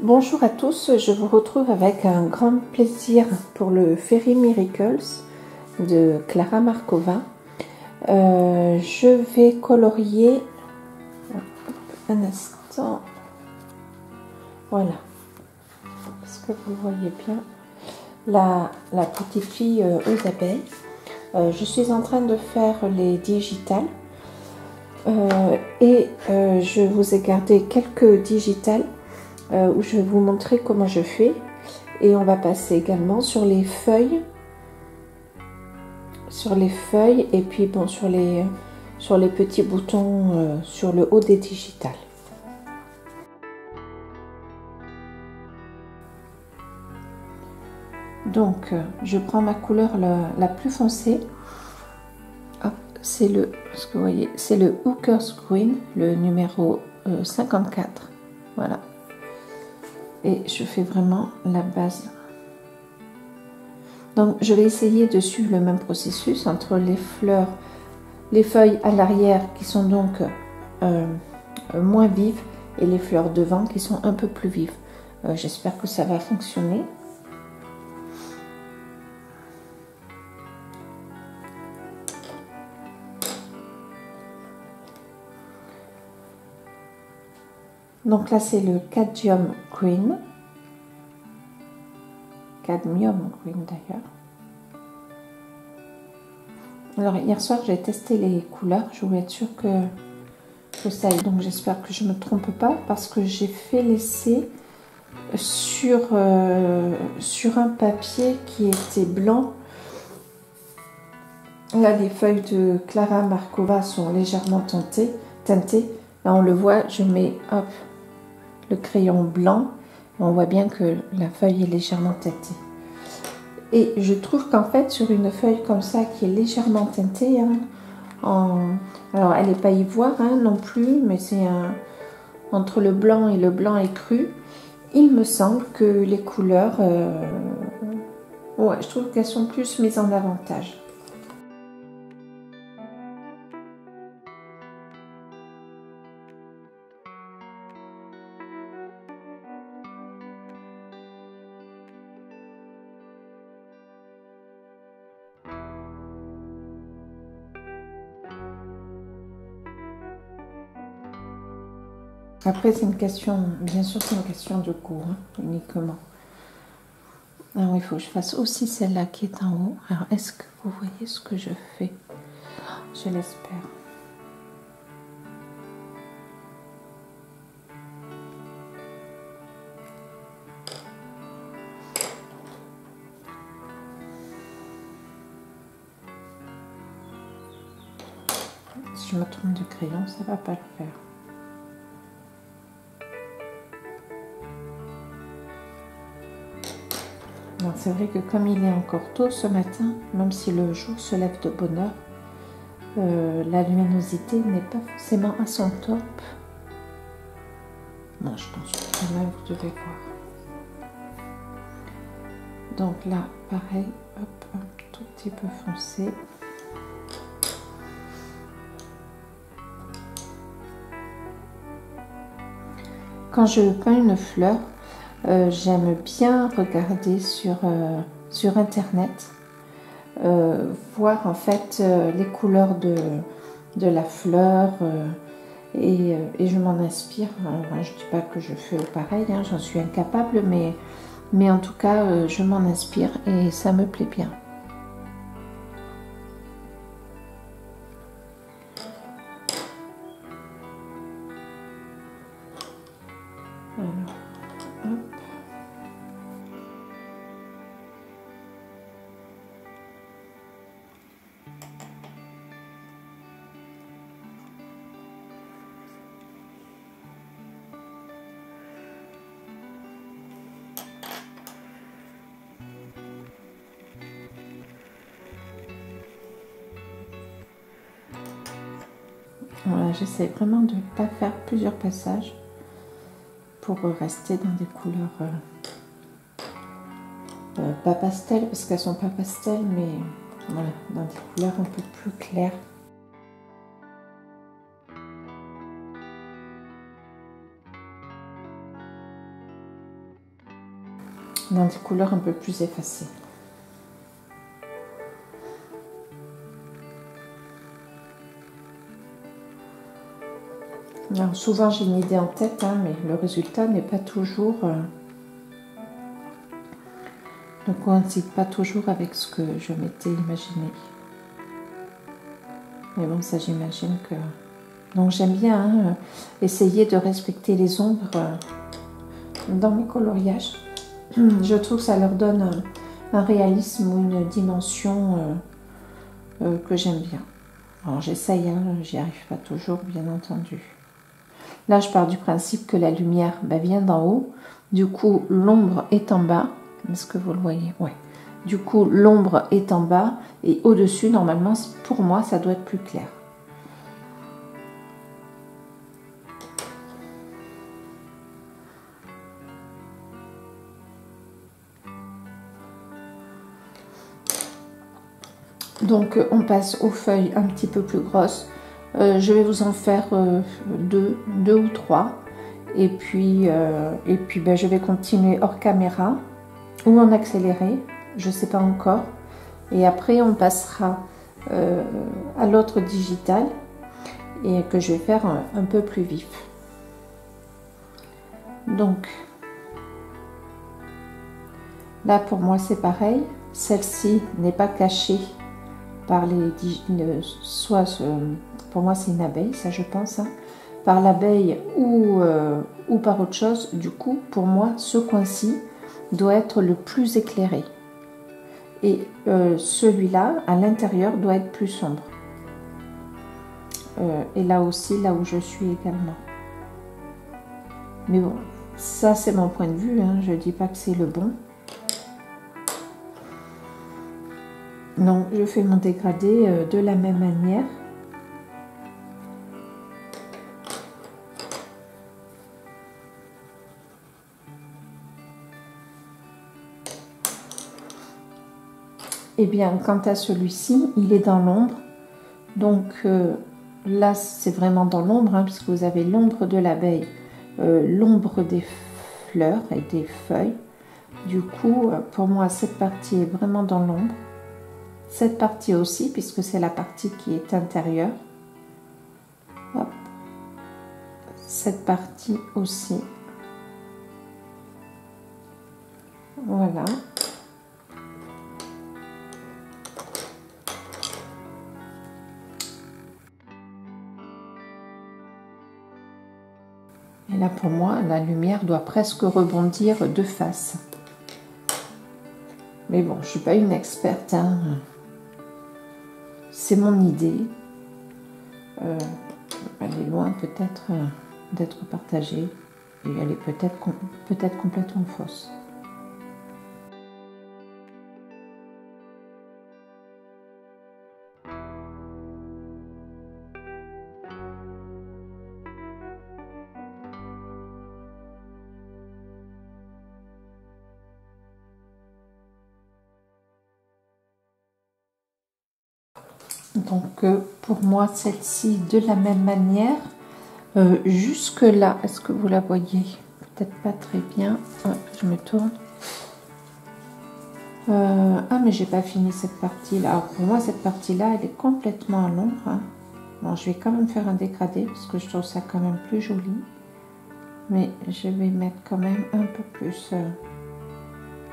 Bonjour à tous, je vous retrouve avec un grand plaisir pour le Fairy Miracles de Clara Markova. Je vais colorier un instant, voilà, est-ce que vous voyez bien la petite fille aux abeilles. Je suis en train de faire les digitales je vous ai gardé quelques digitales où je vais vous montrer comment je fais, et on va passer également sur les feuilles et puis bon sur les petits boutons sur le haut des digitales. Donc je prends ma couleur la plus foncée. C'est le, ce que vous voyez, c'est le Hooker's Green, le numéro 54. Voilà. Et je fais vraiment la base. Donc je vais essayer de suivre le même processus entre les fleurs, les feuilles à l'arrière qui sont donc moins vives et les fleurs devant qui sont un peu plus vives. J'espère que ça va fonctionner. Donc là c'est le Cadmium Green. Cadmium Green d'ailleurs. Alors hier soir j'ai testé les couleurs, je voulais être sûre que ça aille. Donc j'espère que je ne me trompe pas parce que j'ai fait l'essai sur un papier qui était blanc. Là les feuilles de Clara Markova sont légèrement teintées. Là on le voit, je mets hop, le crayon blanc. On voit bien que la feuille est légèrement teintée. Et je trouve qu'en fait, sur une feuille comme ça, qui est légèrement teintée, alors elle n'est pas ivoire non plus, mais c'est entre le blanc et le blanc écru, il me semble que les couleurs, ouais, je trouve qu'elles sont plus mises en avantage. Après, c'est une question, bien sûr, c'est une question de goût, uniquement. Alors, il faut que je fasse aussi celle-là qui est en haut. Alors, est-ce que vous voyez ce que je fais? Je l'espère. Si je me trompe de crayon, ça va pas le faire. C'est vrai que comme il est encore tôt ce matin, même si le jour se lève de bonne heure, la luminosité n'est pas forcément à son top. Non, je pense que quand même vous devez voir. Donc là, pareil, hop, un tout petit peu foncé. Quand je peins une fleur, j'aime bien regarder sur internet, voir en fait les couleurs de la fleur et je m'en inspire. Alors, je ne dis pas que je fais pareil, j'en suis incapable, mais en tout cas je m'en inspire et ça me plaît bien. Alors, hop. Voilà, j'essaie vraiment de ne pas faire plusieurs passages pour rester dans des couleurs pas pastel, parce qu'elles sont pas pastel, mais voilà, dans des couleurs un peu plus claires. dans des couleurs un peu plus effacées. Alors, souvent j'ai une idée en tête, hein, mais le résultat n'est pas toujours, ne coïncide pas toujours avec ce que je m'étais imaginé. Mais bon, ça j'imagine que... Donc j'aime bien hein, essayer de respecter les ombres dans mes coloriages. Je trouve que ça leur donne un réalisme ou une dimension que j'aime bien. Alors j'essaye, hein, j'y arrive pas toujours, bien entendu. Là, je pars du principe que la lumière vient d'en haut. Du coup, l'ombre est en bas. Est-ce que vous le voyez? Ouais. Du coup, l'ombre est en bas. Et au-dessus, normalement, pour moi, ça doit être plus clair. Donc, on passe aux feuilles un petit peu plus grosses. Je vais vous en faire deux ou trois. Et puis je vais continuer hors caméra ou en accéléré, je ne sais pas encore. Et après, on passera à l'autre digital et que je vais faire un peu plus vif. Donc, là pour moi c'est pareil. Celle-ci n'est pas cachée par les... pour moi c'est une abeille, ça je pense, hein, par l'abeille ou par autre chose. Du coup, pour moi, ce coin-ci doit être le plus éclairé. Et celui-là, à l'intérieur, doit être plus sombre. Et là aussi, là où je suis également. Mais bon, ça c'est mon point de vue, hein, je ne dis pas que c'est le bon. Donc, je fais mon dégradé de la même manière. Et bien, quant à celui-ci, il est dans l'ombre. Donc là, c'est vraiment dans l'ombre, hein, puisque vous avez l'ombre de l'abeille, l'ombre des fleurs et des feuilles. Du coup, pour moi, cette partie est vraiment dans l'ombre. Cette partie aussi, puisque c'est la partie qui est intérieure. Hop. Cette partie aussi. Voilà. Et là, pour moi, la lumière doit presque rebondir de face. Mais bon, je ne suis pas une experte, hein. C'est mon idée. Elle est loin peut-être d'être partagée. Et elle est peut-être complètement fausse. Donc pour moi, celle-ci de la même manière, jusque là, est-ce que vous la voyez? Peut-être pas très bien. Je me tourne. Ah, mais j'ai pas fini cette partie-là. Alors pour moi, cette partie-là, elle est complètement à l'ombre, hein. Bon, je vais quand même faire un dégradé parce que je trouve ça quand même plus joli. Mais je vais mettre quand même un peu plus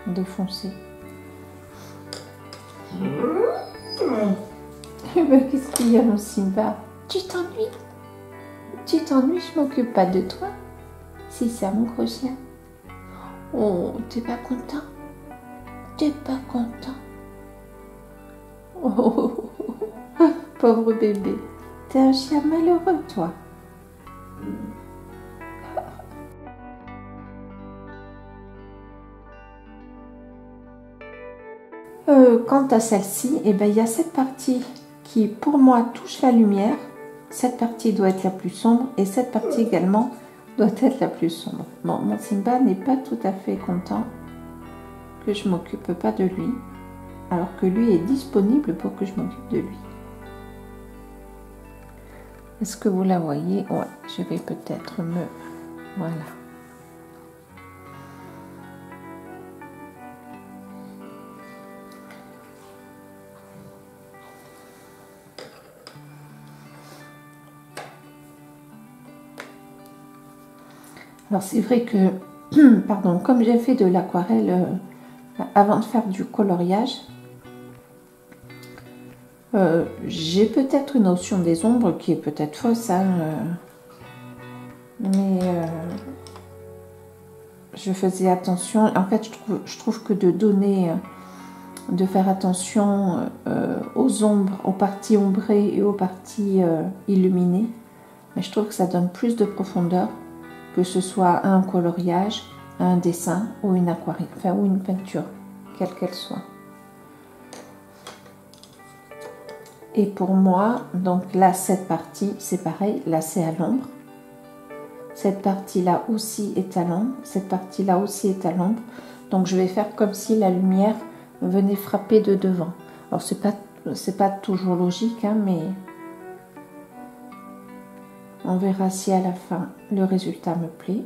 de foncé. Qu'est-ce qu'il y a, mon Simba? Tu t'ennuies? Tu t'ennuies, je m'occupe pas de toi. C'est ça, mon gros chien. Oh, t'es pas content? T'es pas content? Oh, pauvre bébé. T'es un chien malheureux, toi. Quant à celle-ci, eh ben, il y a cette partie qui, pour moi, touche la lumière. Cette partie doit être la plus sombre et cette partie également doit être la plus sombre. Bon, mon Simba n'est pas tout à fait content que je m'occupe pas de lui, alors que lui est disponible pour que je m'occupe de lui. Est-ce que vous la voyez? Ouais, je vais peut-être me... Voilà. Alors c'est vrai que, pardon, comme j'ai fait de l'aquarelle avant de faire du coloriage, j'ai peut-être une notion des ombres qui est peut-être fausse, hein, mais je faisais attention. En fait, je trouve que de faire attention aux ombres, aux parties ombrées et aux parties illuminées, mais je trouve que ça donne plus de profondeur, que ce soit un coloriage, un dessin ou une aquarelle, enfin ou une peinture, quelle qu'elle soit. Et pour moi, donc là, cette partie, c'est pareil, là c'est à l'ombre. Cette partie-là aussi est à l'ombre, cette partie-là aussi est à l'ombre. Donc je vais faire comme si la lumière venait frapper de devant. Alors c'est pas toujours logique, hein, mais on verra si à la fin le résultat me plaît.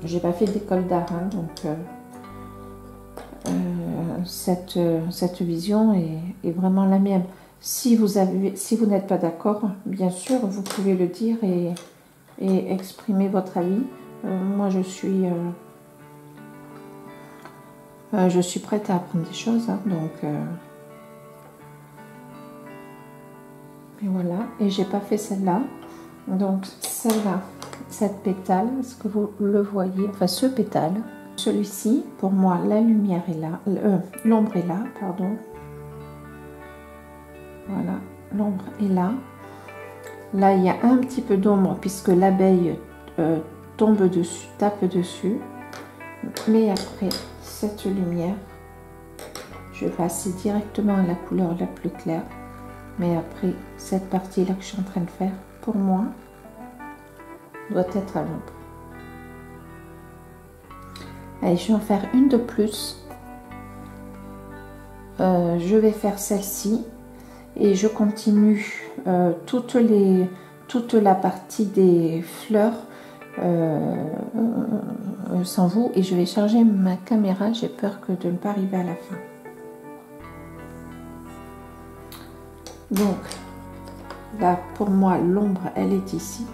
J'ai pas fait d'école d'art, hein, donc cette vision est vraiment la mienne. Si vous n'êtes pas d'accord, bien sûr, vous pouvez le dire et exprimer votre avis. Moi, je suis prête à apprendre des choses, hein, donc et voilà. Et j'ai pas fait celle-là, donc celle-là, cette pétale, est-ce que vous le voyez? Enfin, ce pétale. Celui-ci, pour moi, la lumière est là, l'ombre est là, pardon. Voilà, l'ombre est là. Là, il y a un petit peu d'ombre puisque l'abeille tombe dessus, tape dessus. Mais après cette lumière, je vais passer directement à la couleur la plus claire. Mais après, cette partie-là que je suis en train de faire, pour moi, doit être à l'ombre. Allez, je vais en faire une de plus. Je vais faire celle-ci et je continue toute la partie des fleurs sans vous, et je vais charger ma caméra, j'ai peur de ne pas arriver à la fin. Donc là, pour moi, l'ombre, elle est ici.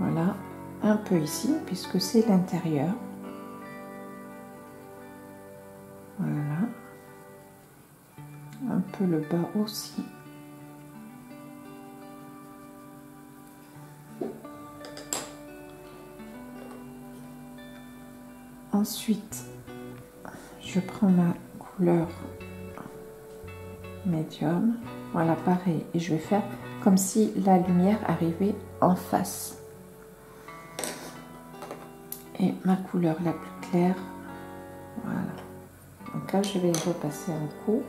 Voilà, un peu ici, puisque c'est l'intérieur. Voilà. Un peu le bas aussi. Ensuite, je prends ma couleur médium. Voilà, pareil. Et je vais faire comme si la lumière arrivait en face. Et ma couleur la plus claire, voilà. Donc là, je vais repasser un coup.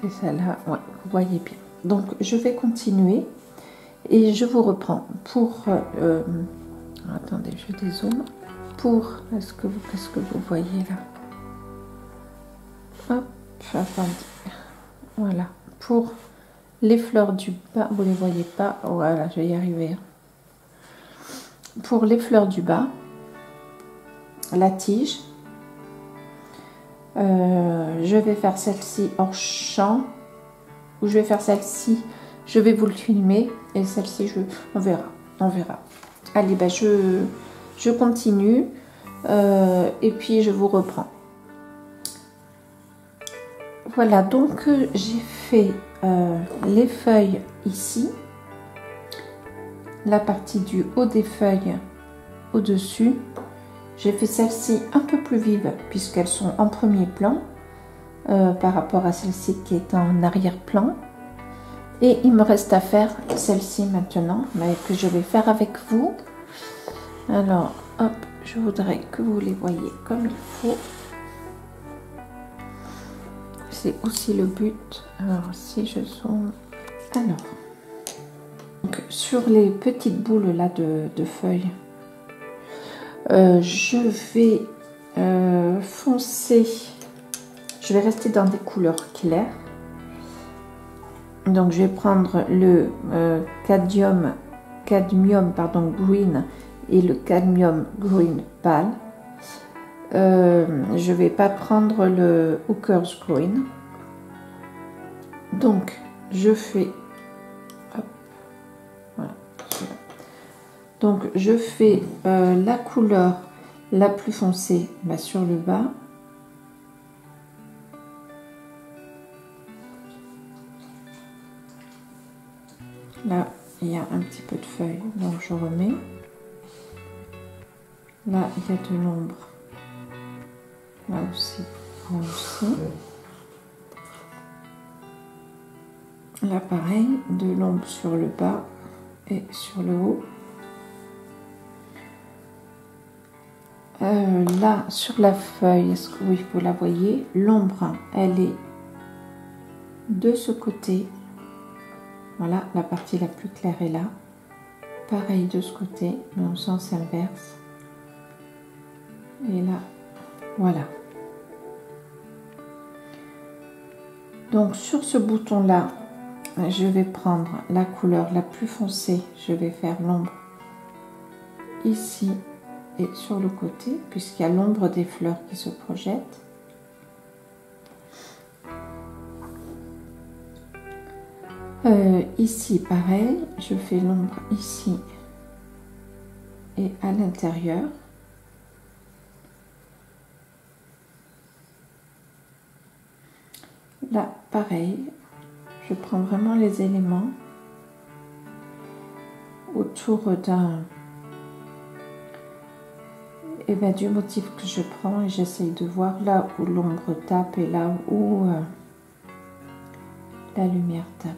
C'est celle-là, ouais, vous voyez bien. Donc je vais continuer et je vous reprends pour attendez, je dézoome pour qu'est-ce que vous voyez là? Hop, attendez, voilà, pour les fleurs du bas, vous les voyez pas, voilà, je vais y arriver. Pour les fleurs du bas, la tige, je vais faire celle-ci hors champ, ou je vais faire celle-ci, je vais vous le filmer, et celle-ci, on verra. Allez, ben je continue, et puis je vous reprends. Voilà, donc j'ai fait les feuilles ici, la partie du haut des feuilles au-dessus. J'ai fait celle-ci un peu plus vive puisqu'elles sont en premier plan par rapport à celle-ci qui est en arrière-plan. Et il me reste à faire celle-ci maintenant, mais que je vais faire avec vous. Alors, hop, je voudrais que vous les voyez comme il faut. C'est aussi le but. Alors si je zoome, alors donc, sur les petites boules là de feuilles, je vais foncer. Je vais rester dans des couleurs claires. Donc je vais prendre le cadmium green et le cadmium green pâle. Je vais pas prendre le Hooker's Green. Donc je fais hop, voilà, donc je fais la couleur la plus foncée sur le bas. Là il y a un petit peu de feuilles, donc je remets. Là il y a de l'ombre. Là aussi, là aussi. Là pareil, de l'ombre sur le bas et sur le haut. Là sur la feuille, est-ce que oui, vous la voyez, l'ombre elle est de ce côté. Voilà, la partie la plus claire est là. Pareil de ce côté, mais en sens inverse. Et là, voilà. Donc sur ce bouton là, je vais prendre la couleur la plus foncée, je vais faire l'ombre ici et sur le côté, puisqu'il y a l'ombre des fleurs qui se projette. Ici pareil, je fais l'ombre ici et à l'intérieur. Là pareil, je prends vraiment les éléments autour du motif que je prends et j'essaye de voir là où l'ombre tape et là où la lumière tape.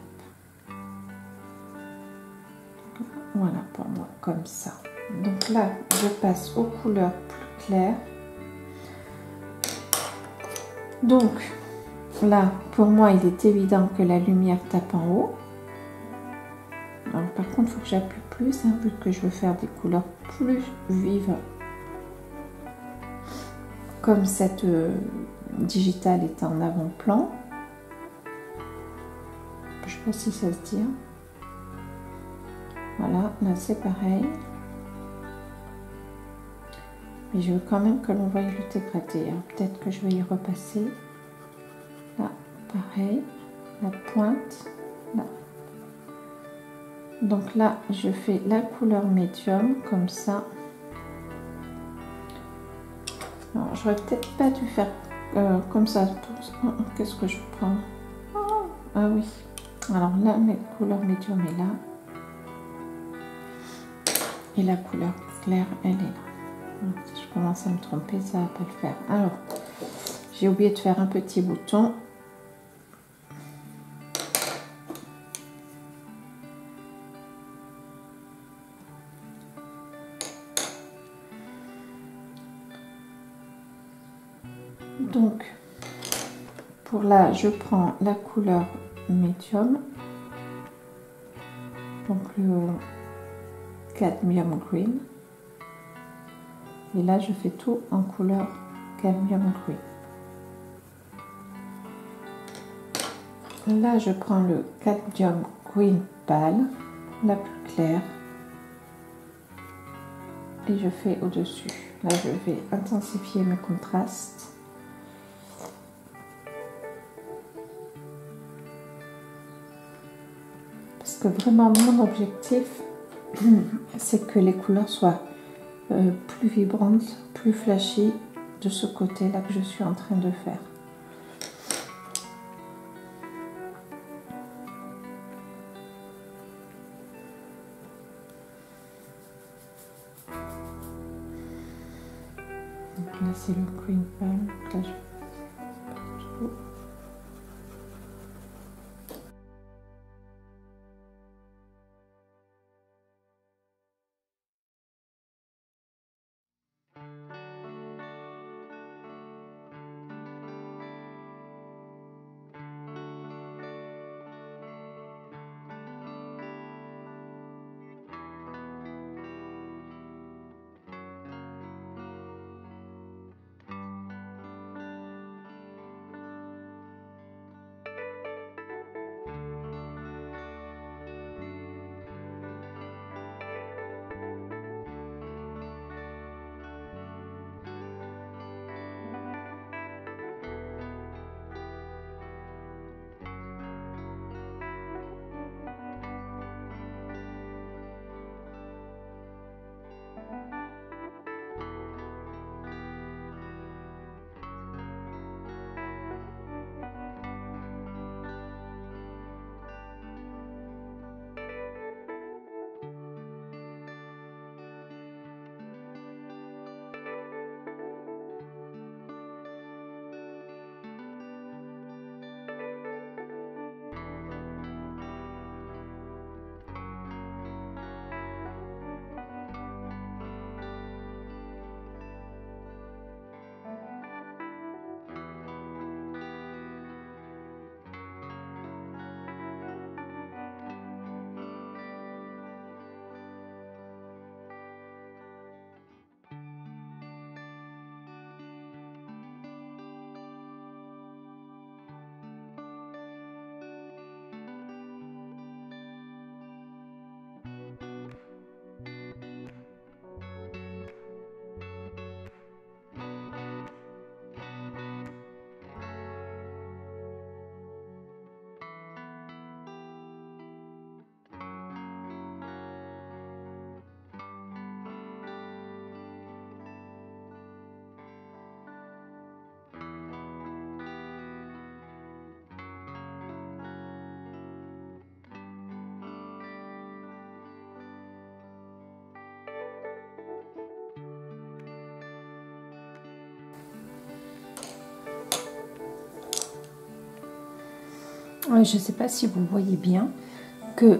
Voilà pour moi, comme ça. Donc là, je passe aux couleurs plus claires. Donc là, pour moi, il est évident que la lumière tape en haut. Alors, par contre, il faut que j'appuie plus, hein, vu que je veux faire des couleurs plus vives. Comme cette digitale est en avant-plan. Je ne sais pas si ça se dit. Voilà, là c'est pareil. Mais je veux quand même que l'on voie le dégradé. Hein. Peut-être que je vais y repasser. Là, pareil. La pointe. Là. Donc là, je fais la couleur médium, comme ça. Alors, j'aurais peut-être pas dû faire comme ça. Qu'est-ce que je prends? Ah oui. Alors là, la couleur médium est là. Et la couleur claire, elle est là. Si je commence à me tromper, ça va pas le faire. Alors, j'ai oublié de faire un petit bouton. Donc, pour là, je prends la couleur médium. Donc, le cadmium green. Et là, je fais tout en couleur cadmium green. Là, je prends le cadmium green pâle, la plus claire. Et je fais au-dessus. Là, je vais intensifier mes contrastes. Parce que vraiment, mon objectif, c'est que les couleurs soient plus vibrantes, plus flashy de ce côté-là que je suis en train de faire. Donc là, c'est le green palm. Là, je... Je ne sais pas si vous voyez bien que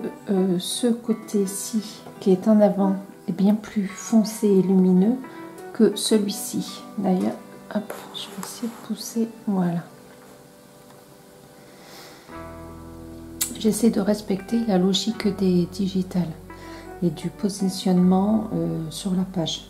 ce côté-ci qui est en avant est bien plus foncé et lumineux que celui-ci. D'ailleurs, hop, je vais essayer de pousser, voilà. J'essaie de respecter la logique des digitales et du positionnement sur la page.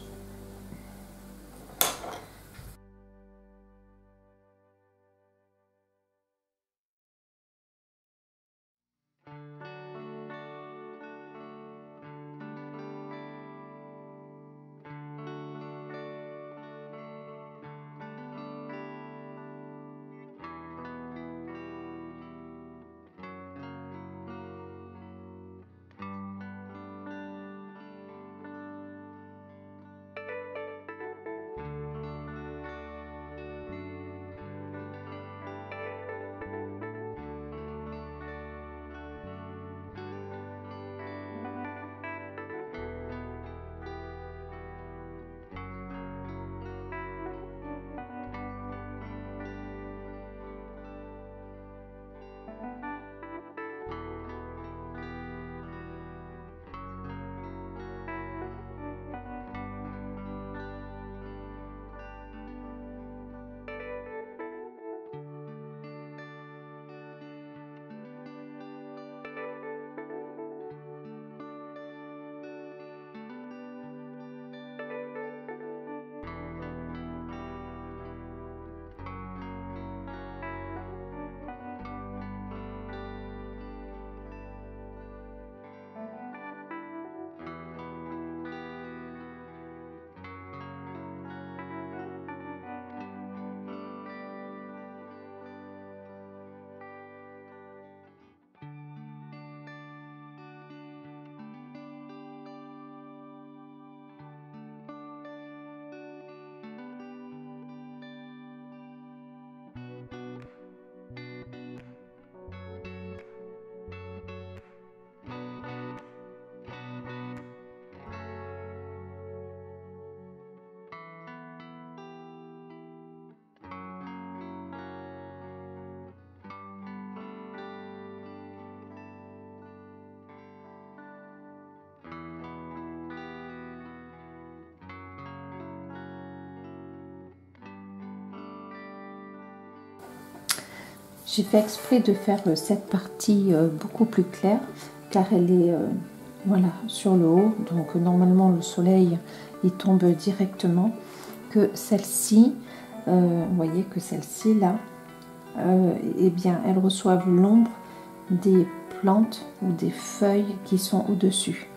J'ai fait exprès de faire cette partie beaucoup plus claire car elle est voilà, sur le haut, donc normalement le soleil il tombe directement, que celle-ci, vous voyez que celle-ci là, eh bien elles reçoivent l'ombre des plantes ou des feuilles qui sont au-dessus.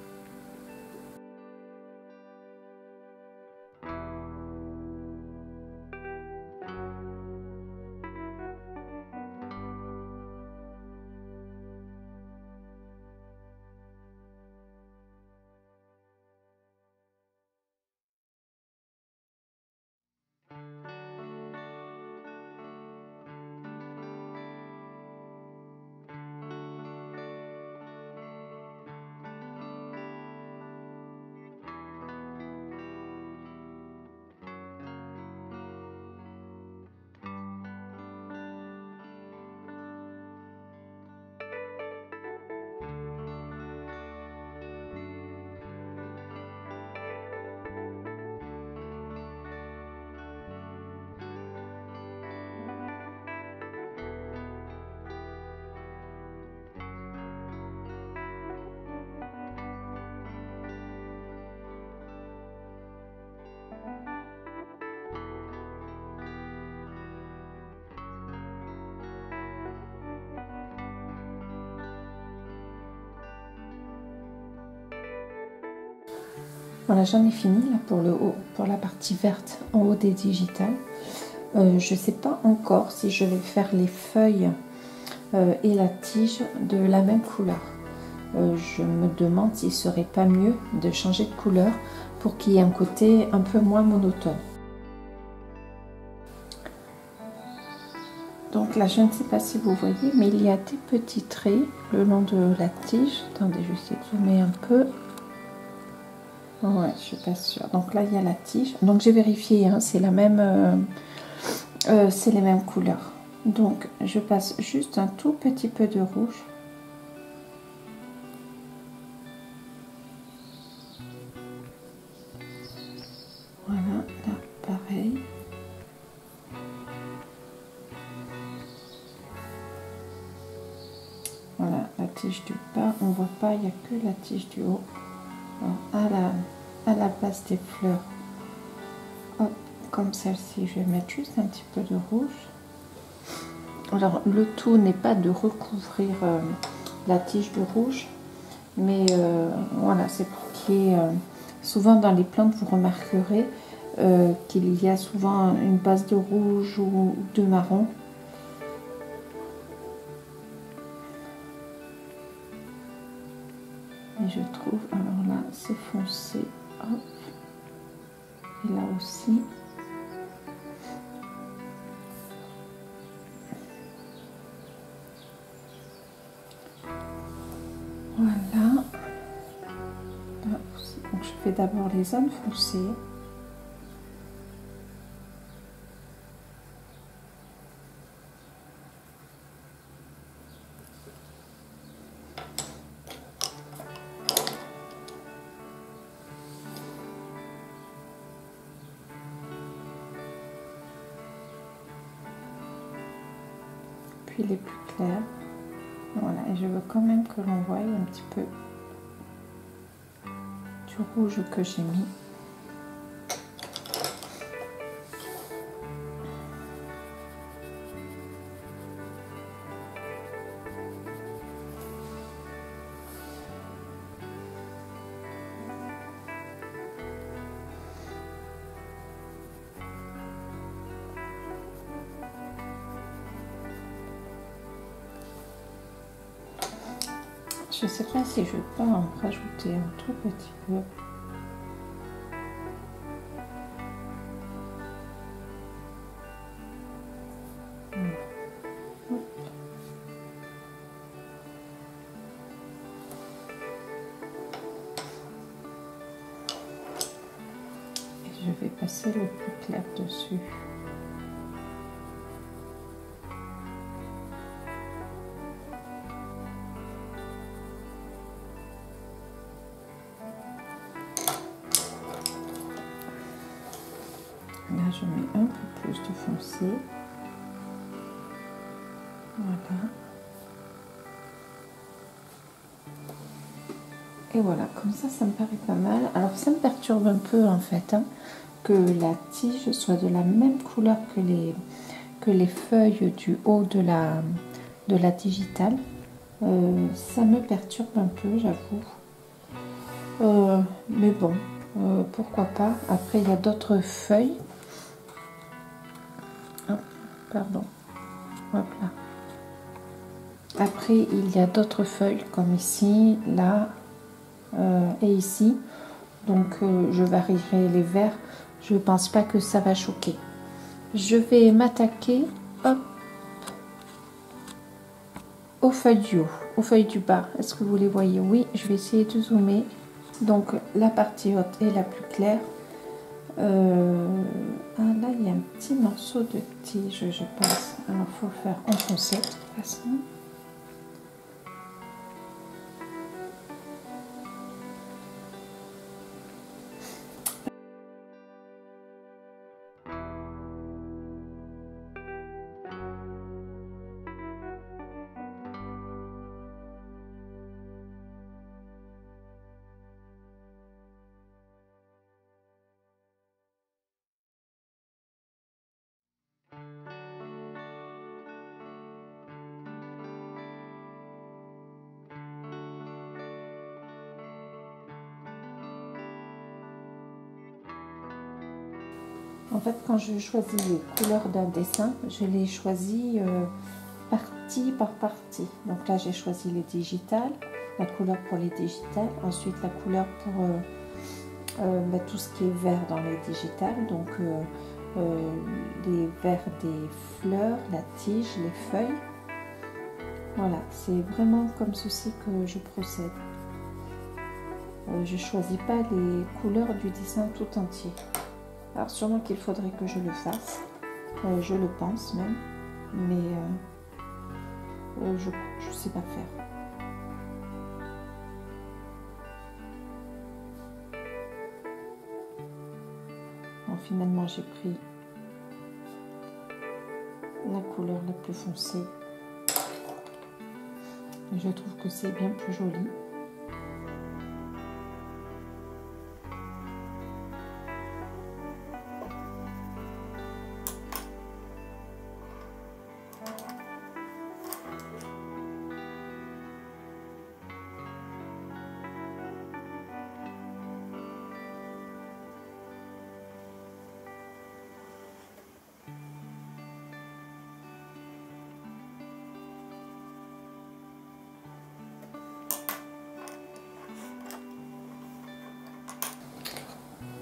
Voilà, j'en ai fini là pour le haut, pour la partie verte en haut des digitales. Je ne sais pas encore si je vais faire les feuilles et la tige de la même couleur. Je me demande s'il ne serait pas mieux de changer de couleur pour qu'il y ait un côté un peu moins monotone. Donc là, je ne sais pas si vous voyez, mais il y a des petits traits le long de la tige. Attendez, je vais essayer de zoomer un peu. Ouais, je suis pas sûre. Donc là, il y a la tige. Donc j'ai vérifié, hein, c'est la même, c'est les mêmes couleurs. Donc je passe juste un tout petit peu de rouge. Voilà, là pareil. Voilà, la tige du bas, on voit pas, il n'y a que la tige du haut. Alors, à la base des fleurs, hop, comme celle-ci, je vais mettre juste un petit peu de rouge. Alors le tout n'est pas de recouvrir la tige de rouge, mais voilà, c'est pour qu'il y ait, souvent dans les plantes, vous remarquerez qu'il y a souvent une base de rouge ou de marron. Et je trouve, alors là c'est foncé, hop, et là aussi. Voilà. Là aussi. Donc je fais d'abord les zones foncées. Puis les plus clairs. Voilà, et je veux quand même que l'on voie un petit peu du rouge que j'ai mis. Je ne sais pas si je vais pas en rajouter un tout petit peu. Et je vais passer le plus clair dessus. Là, je mets un peu plus de foncé. Voilà. Et voilà, comme ça me paraît pas mal. Alors, ça me perturbe un peu, en fait, hein, que la tige soit de la même couleur que les feuilles du haut de la digitale. Ça me perturbe un peu, j'avoue. Mais bon, pourquoi pas. Après, il y a d'autres feuilles. Oh, pardon. Hop là. Après, il y a d'autres feuilles comme ici, là et ici. Donc, je varierai les verts. Je ne pense pas que ça va choquer. Je vais m'attaquer aux feuilles du haut, aux feuilles du bas. Est-ce que vous les voyez? Oui, je vais essayer de zoomer. Donc, la partie haute est la plus claire. Ah, là, il y a un petit morceau de tige, je pense. Alors, il faut le faire enfoncer de toute façon. En fait, quand je choisis les couleurs d'un dessin, je les choisis partie par partie. Donc là, j'ai choisi les digitales, la couleur pour les digitales, ensuite la couleur pour tout ce qui est vert dans les digitales, donc les verts des fleurs, la tige, les feuilles. Voilà, c'est vraiment comme ceci que je procède. Je ne choisis pas les couleurs du dessin tout entier. Alors sûrement qu'il faudrait que je le fasse, je le pense même. mais je sais pas faire. Bon, finalement, j'ai pris la couleur la plus foncée. Et je trouve que c'est bien plus joli.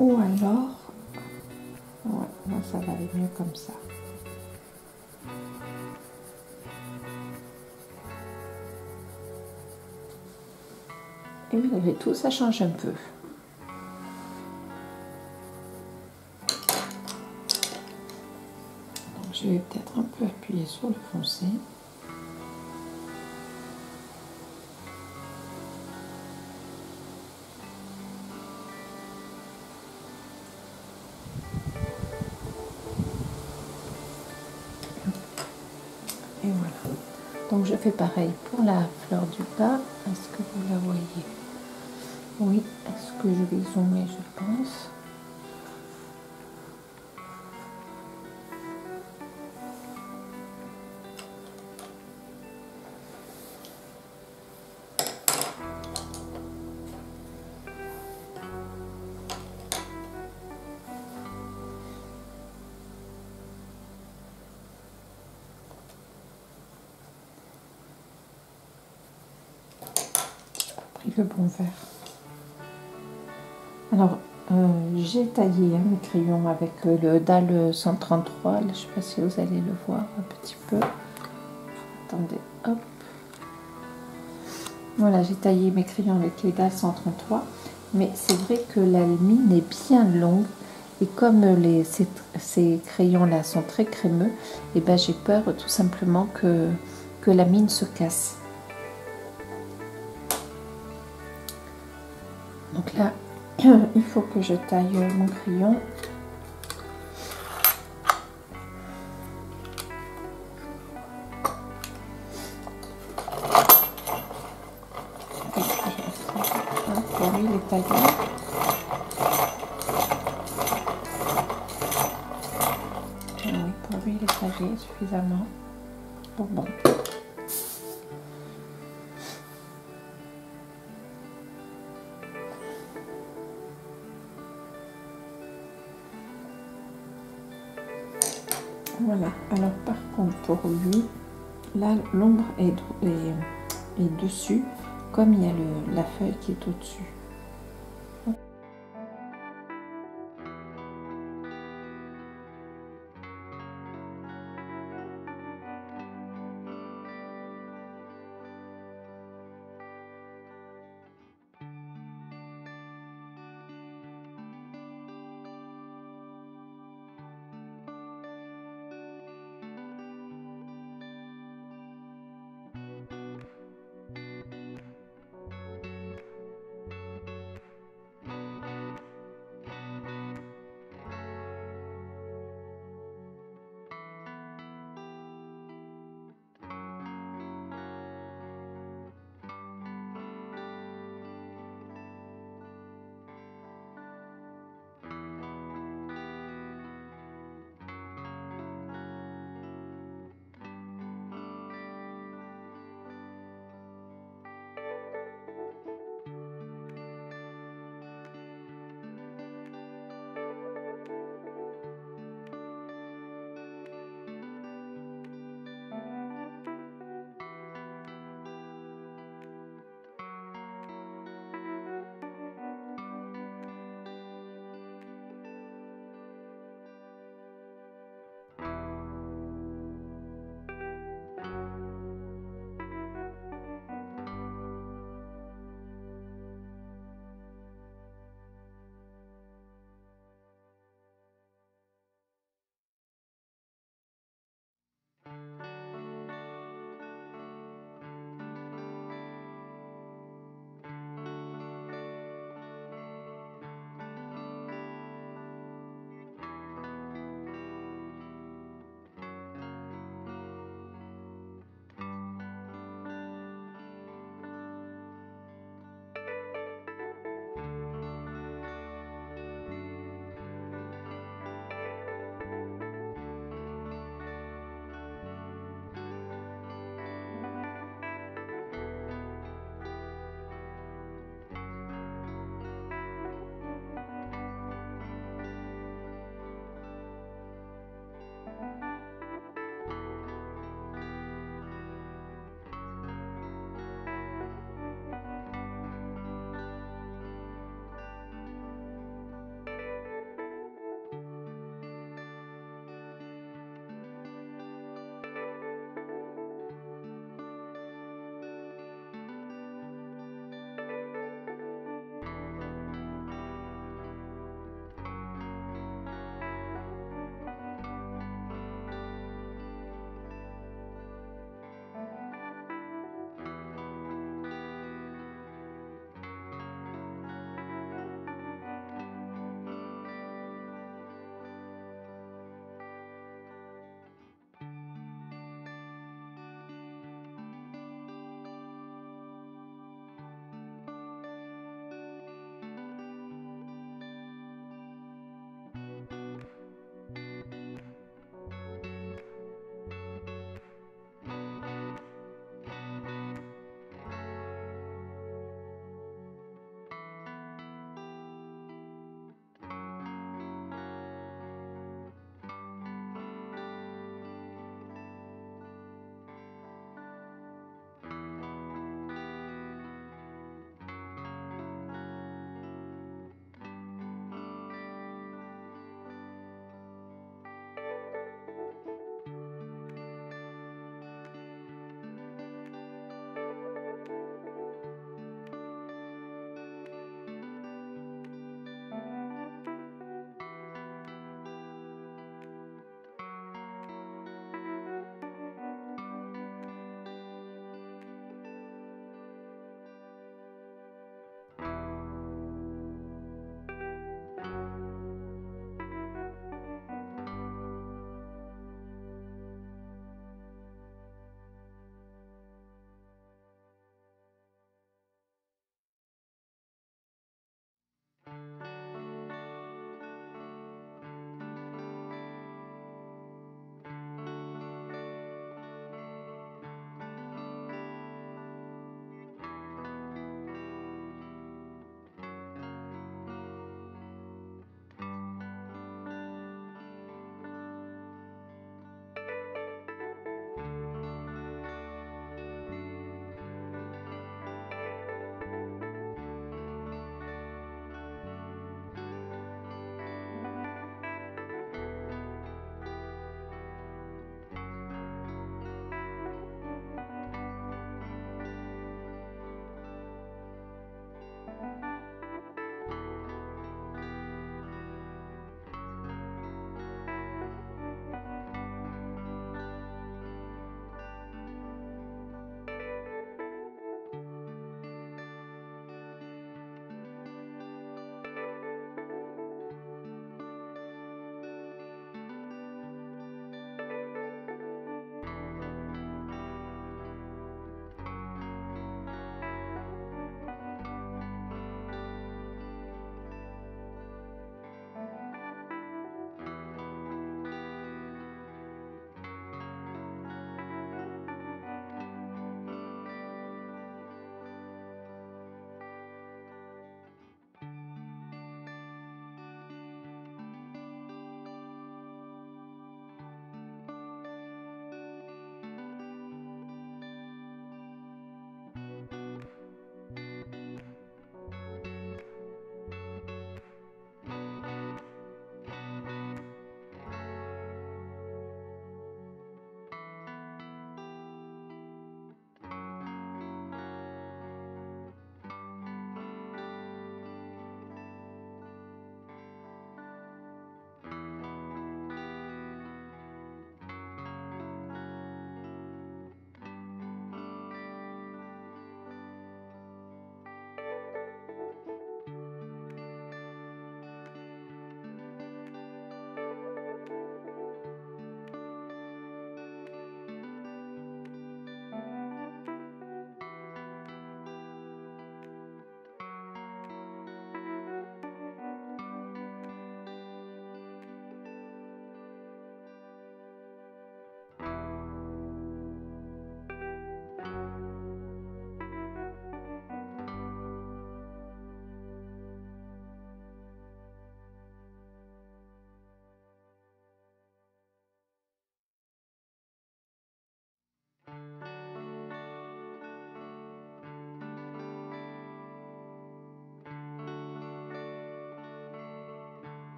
Ou alors, ouais, là ça va aller mieux comme ça. Et malgré tout, ça change un peu. Donc je vais peut-être un peu appuyer sur le foncé. Et voilà. Donc je fais pareil pour la fleur du bas. Est-ce que vous la voyez? Oui. Est-ce que je vais zoomer? Je pense. Le bon vert. Alors, j'ai taillé mes crayons avec le dalle 133. Là, je ne sais pas si vous allez le voir un petit peu. Attendez, hop. Voilà, j'ai taillé mes crayons avec les dalles 133. Mais c'est vrai que la mine est bien longue. Et comme ces crayons-là sont très crémeux, et ben, j'ai peur tout simplement que la mine se casse. Donc là, il faut que je taille mon crayon. Pour lui, il est taillé. Oui, pour lui, il est taillé suffisamment. Bon. Voilà, alors par contre pour lui, là l'ombre est dessus, comme il y a la feuille qui est au-dessus.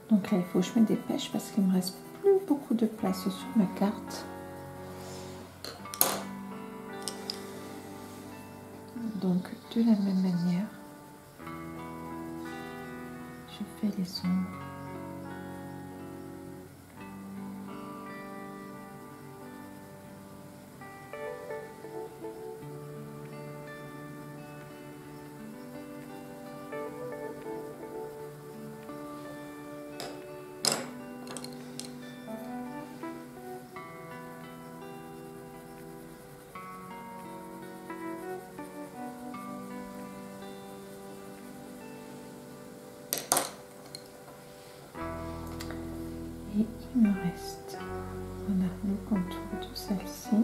Donc là, il faut que je me dépêche parce qu'il me reste plus beaucoup de place sur ma carte. Donc, de la même manière, je fais les ombres. Et il me reste, voilà, le contour de celle-ci.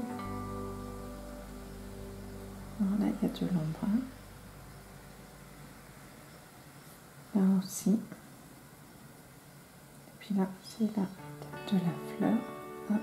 Voilà, il y a de l'ombre. Là aussi. Et puis là, c'est la tête de la fleur. Hop.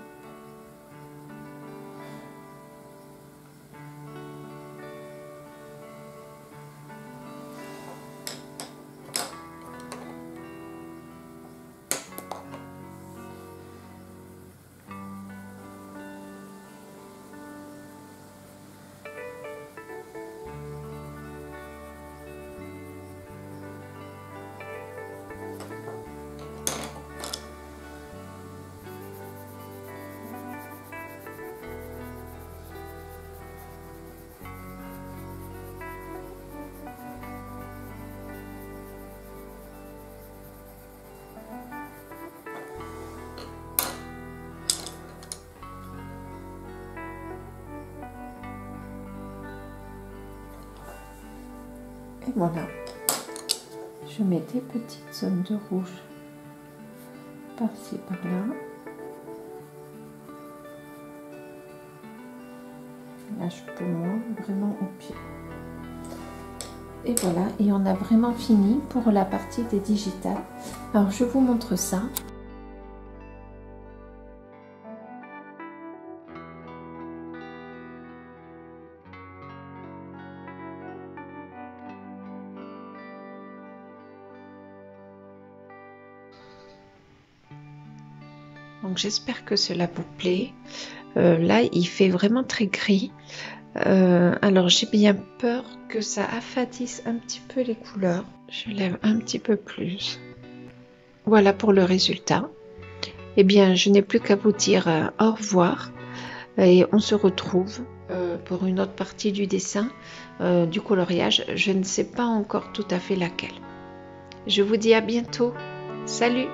Et voilà, je mets des petites zones de rouge par-ci, par-là. Là, je peux moins vraiment au pied. Et voilà, et on a vraiment fini pour la partie des digitales. Alors, je vous montre ça. Donc j'espère que cela vous plaît. Là, il fait vraiment très gris. Alors j'ai bien peur que ça affadisse un petit peu les couleurs. Je lève un petit peu plus. Voilà pour le résultat. Eh bien, je n'ai plus qu'à vous dire au revoir. Et on se retrouve pour une autre partie du dessin, du coloriage. Je ne sais pas encore tout à fait laquelle. Je vous dis à bientôt. Salut!